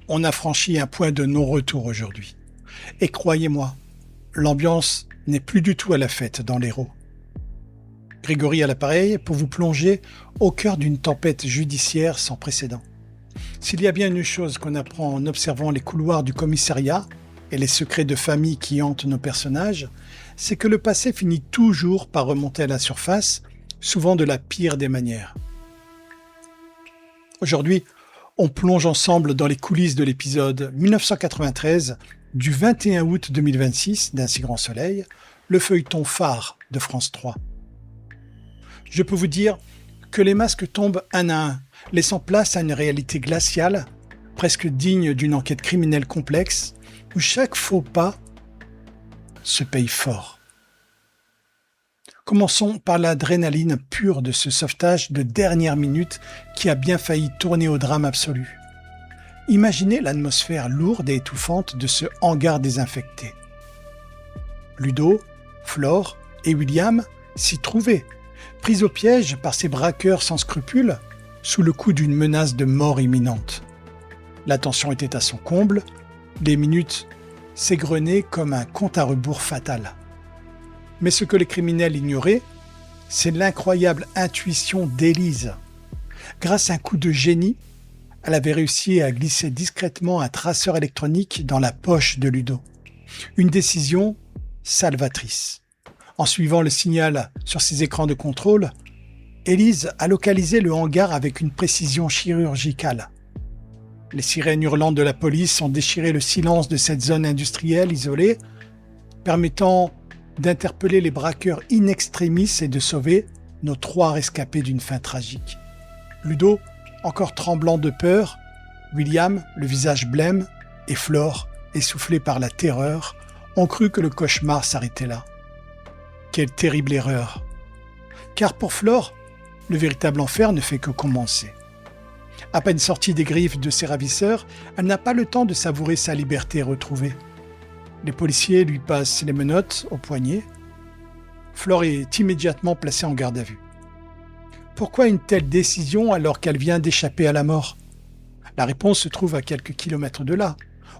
On a franchi un point de non-retour aujourd'hui. Et croyez-moi, l'ambiance n'est plus du tout à la fête dans l'Hérault. Grégory à l'appareil pour vous plonger au cœur d'une tempête judiciaire sans précédent. S'il y a bien une chose qu'on apprend en observant les couloirs du commissariat et les secrets de famille qui hantent nos personnages, c'est que le passé finit toujours par remonter à la surface, souvent de la pire des manières. Aujourd'hui, on plonge ensemble dans les coulisses de l'épisode 1993 du 21 août 2026 d'Un si grand soleil, le feuilleton phare de France 3. Je peux vous dire que les masques tombent un à un, laissant place à une réalité glaciale, presque digne d'une enquête criminelle complexe, où chaque faux pas se paye fort. Commençons par l'adrénaline pure de ce sauvetage de dernière minute qui a bien failli tourner au drame absolu. Imaginez l'atmosphère lourde et étouffante de ce hangar désinfecté. Ludo, Flore et William s'y trouvaient, pris au piège par ces braqueurs sans scrupules, sous le coup d'une menace de mort imminente. La tension était à son comble, les minutes s'égrenaient comme un compte à rebours fatal. Mais ce que les criminels ignoraient, c'est l'incroyable intuition d'Élise. Grâce à un coup de génie, elle avait réussi à glisser discrètement un traceur électronique dans la poche de Ludo. Une décision salvatrice. En suivant le signal sur ses écrans de contrôle, Élise a localisé le hangar avec une précision chirurgicale. Les sirènes hurlantes de la police ont déchiré le silence de cette zone industrielle isolée, permettant d'interpeller les braqueurs in extremis et de sauver nos 3 rescapés d'une fin tragique. Ludo, encore tremblant de peur, William, le visage blême, et Flore, essoufflée par la terreur, ont cru que le cauchemar s'arrêtait là. Quelle terrible erreur! Car pour Flore, le véritable enfer ne fait que commencer. À peine sortie des griffes de ses ravisseurs, elle n'a pas le temps de savourer sa liberté retrouvée. Les policiers lui passent les menottes au poignet. Flore est immédiatement placée en garde à vue. Pourquoi une telle décision alors qu'elle vient d'échapper à la mort? La réponse se trouve à quelques kilomètres de là,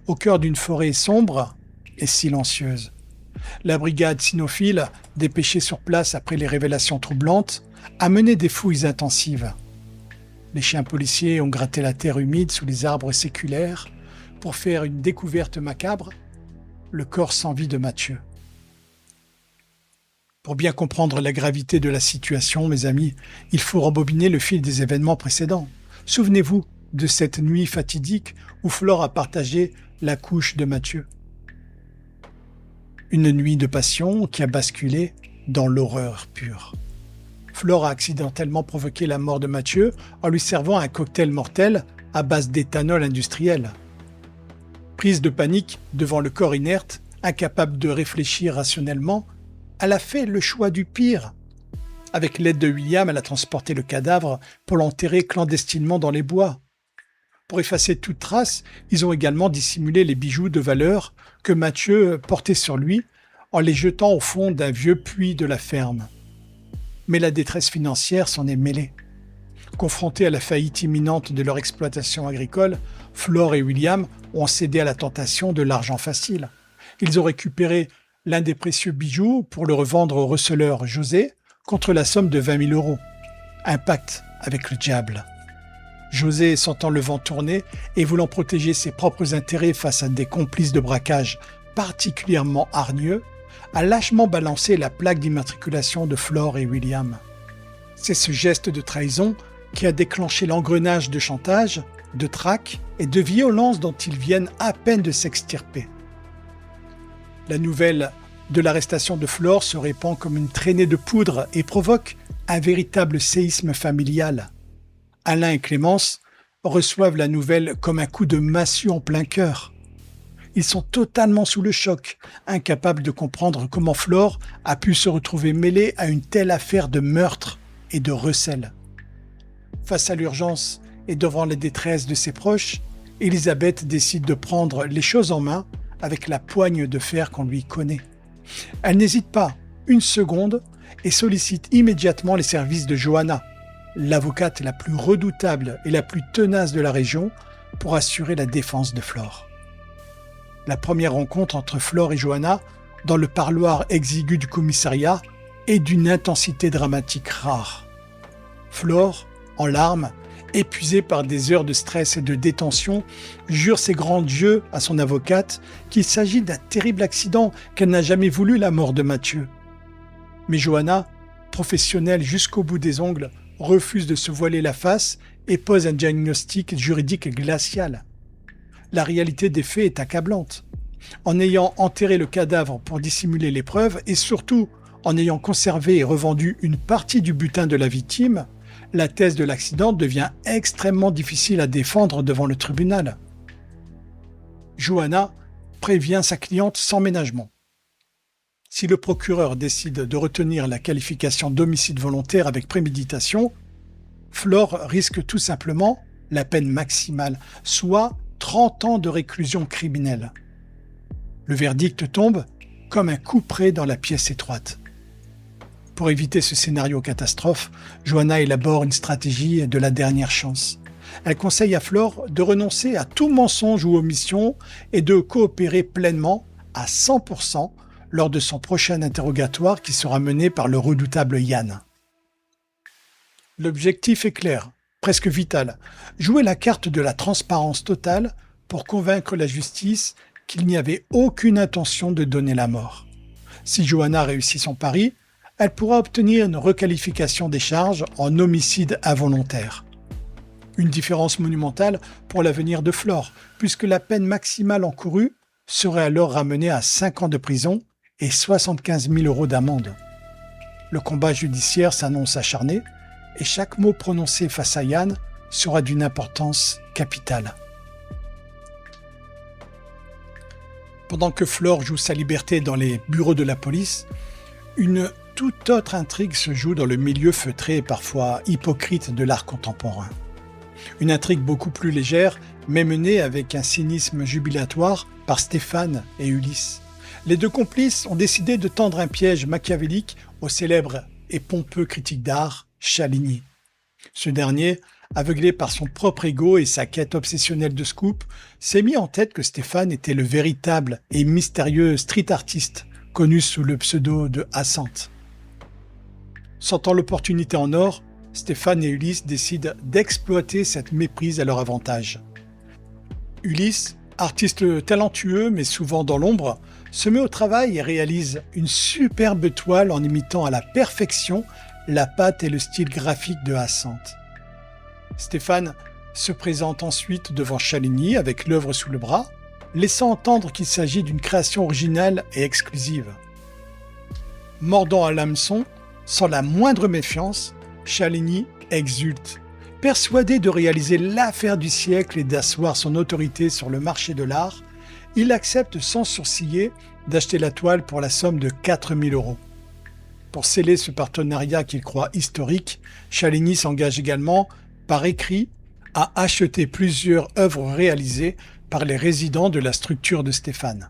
au cœur d'une forêt sombre et silencieuse. La brigade cynophile, dépêchée sur place après les révélations troublantes, a mené des fouilles intensives. Les chiens policiers ont gratté la terre humide sous les arbres séculaires pour faire une découverte macabre, le corps sans vie de Mathieu. Pour bien comprendre la gravité de la situation, mes amis, il faut rembobiner le fil des événements précédents. Souvenez-vous de cette nuit fatidique où Flore a partagé la couche de Mathieu. Une nuit de passion qui a basculé dans l'horreur pure. Flore a accidentellement provoqué la mort de Mathieu en lui servant un cocktail mortel à base d'éthanol industriel. Prise de panique devant le corps inerte, incapable de réfléchir rationnellement, elle a fait le choix du pire. Avec l'aide de William, elle a transporté le cadavre pour l'enterrer clandestinement dans les bois. Pour effacer toute trace, ils ont également dissimulé les bijoux de valeur que Mathieu portait sur lui en les jetant au fond d'un vieux puits de la ferme. Mais la détresse financière s'en est mêlée. Confrontés à la faillite imminente de leur exploitation agricole, Flore et William ont cédé à la tentation de l'argent facile. Ils ont récupéré l'un des précieux bijoux pour le revendre au receleur José contre la somme de 20 000 €. Un pacte avec le diable. José, sentant le vent tourner et voulant protéger ses propres intérêts face à des complices de braquage particulièrement hargneux, a lâchement balancé la plaque d'immatriculation de Flore et William. C'est ce geste de trahison qui a déclenché l'engrenage de chantage, de traque et de violence dont ils viennent à peine de s'extirper. La nouvelle de l'arrestation de Flore se répand comme une traînée de poudre et provoque un véritable séisme familial. Alain et Clémence reçoivent la nouvelle comme un coup de massue en plein cœur. Ils sont totalement sous le choc, incapables de comprendre comment Flore a pu se retrouver mêlée à une telle affaire de meurtre et de recel. Face à l'urgence et devant la détresse de ses proches, Elisabeth décide de prendre les choses en main avec la poigne de fer qu'on lui connaît. Elle n'hésite pas une seconde et sollicite immédiatement les services de Johanna, l'avocate la plus redoutable et la plus tenace de la région, pour assurer la défense de Flore. La première rencontre entre Flore et Johanna, dans le parloir exigu du commissariat, est d'une intensité dramatique rare. Flore, en larmes, épuisée par des heures de stress et de détention, jure ses grands dieux à son avocate qu'il s'agit d'un terrible accident, qu'elle n'a jamais voulu la mort de Mathieu. Mais Johanna, professionnelle jusqu'au bout des ongles, refuse de se voiler la face et pose un diagnostic juridique glacial. La réalité des faits est accablante. En ayant enterré le cadavre pour dissimuler les preuves et surtout en ayant conservé et revendu une partie du butin de la victime, la thèse de l'accident devient extrêmement difficile à défendre devant le tribunal. Johanna prévient sa cliente sans ménagement. Si le procureur décide de retenir la qualification d'homicide volontaire avec préméditation, Flore risque tout simplement la peine maximale, soit 30 ans de réclusion criminelle. Le verdict tombe comme un couperet dans la pièce étroite. Pour éviter ce scénario catastrophe, Johanna élabore une stratégie de la dernière chance. Elle conseille à Flore de renoncer à tout mensonge ou omission et de coopérer pleinement, à 100%, lors de son prochain interrogatoire qui sera mené par le redoutable Yann. L'objectif est clair, presque vital, jouer la carte de la transparence totale pour convaincre la justice qu'il n'y avait aucune intention de donner la mort. Si Johanna réussit son pari, elle pourra obtenir une requalification des charges en homicide involontaire. Une différence monumentale pour l'avenir de Flore, puisque la peine maximale encourue serait alors ramenée à 5 ans de prison et 75 000 € d'amende. Le combat judiciaire s'annonce acharné et chaque mot prononcé face à Yann sera d'une importance capitale. Pendant que Flore joue sa liberté dans les bureaux de la police, une toute autre intrigue se joue dans le milieu feutré et parfois hypocrite de l'art contemporain. Une intrigue beaucoup plus légère, mais menée avec un cynisme jubilatoire par Stéphane et Ulysse. Les deux complices ont décidé de tendre un piège machiavélique au célèbre et pompeux critique d'art, Chaligny. Ce dernier, aveuglé par son propre ego et sa quête obsessionnelle de scoop, s'est mis en tête que Stéphane était le véritable et mystérieux street artiste, connu sous le pseudo de Hyacinthe. Sentant l'opportunité en or, Stéphane et Ulysse décident d'exploiter cette méprise à leur avantage. Ulysse, artiste talentueux mais souvent dans l'ombre, se met au travail et réalise une superbe toile en imitant à la perfection la patte et le style graphique de Hyacinthe. Stéphane se présente ensuite devant Chaligny avec l'œuvre sous le bras, laissant entendre qu'il s'agit d'une création originale et exclusive. Mordant à l'hameçon, sans la moindre méfiance, Chaligny exulte. Persuadé de réaliser l'affaire du siècle et d'asseoir son autorité sur le marché de l'art, il accepte sans sourciller d'acheter la toile pour la somme de 4 000 €. Pour sceller ce partenariat qu'il croit historique, Chaligny s'engage également, par écrit, à acheter plusieurs œuvres réalisées par les résidents de la structure de Stéphane.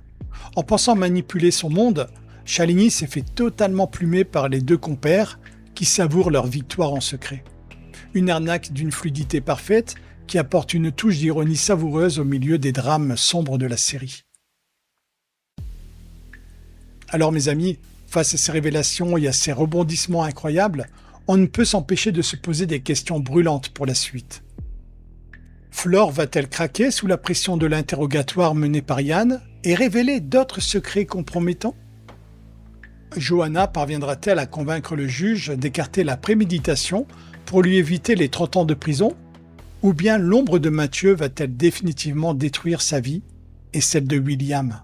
En pensant manipuler son monde, Chaligny s'est fait totalement plumer par les deux compères qui savourent leur victoire en secret. Une arnaque d'une fluidité parfaite qui apporte une touche d'ironie savoureuse au milieu des drames sombres de la série. Alors mes amis, face à ces révélations et à ces rebondissements incroyables, on ne peut s'empêcher de se poser des questions brûlantes pour la suite. Flore va-t-elle craquer sous la pression de l'interrogatoire mené par Yann et révéler d'autres secrets compromettants ? Johanna parviendra-t-elle à convaincre le juge d'écarter la préméditation pour lui éviter les 30 ans de prison ? Ou bien l'ombre de Mathieu va-t-elle définitivement détruire sa vie et celle de William ?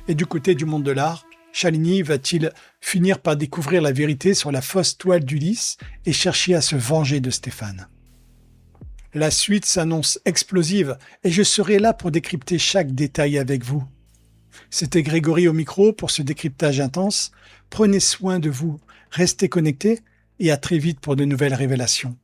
Et du côté du monde de l'art, Chaligny va-t-il finir par découvrir la vérité sur la fausse toile d'Ulysse et chercher à se venger de Stéphane ? La suite s'annonce explosive et je serai là pour décrypter chaque détail avec vous. C'était Grégory au micro pour ce décryptage intense. Prenez soin de vous, restez connectés et à très vite pour de nouvelles révélations.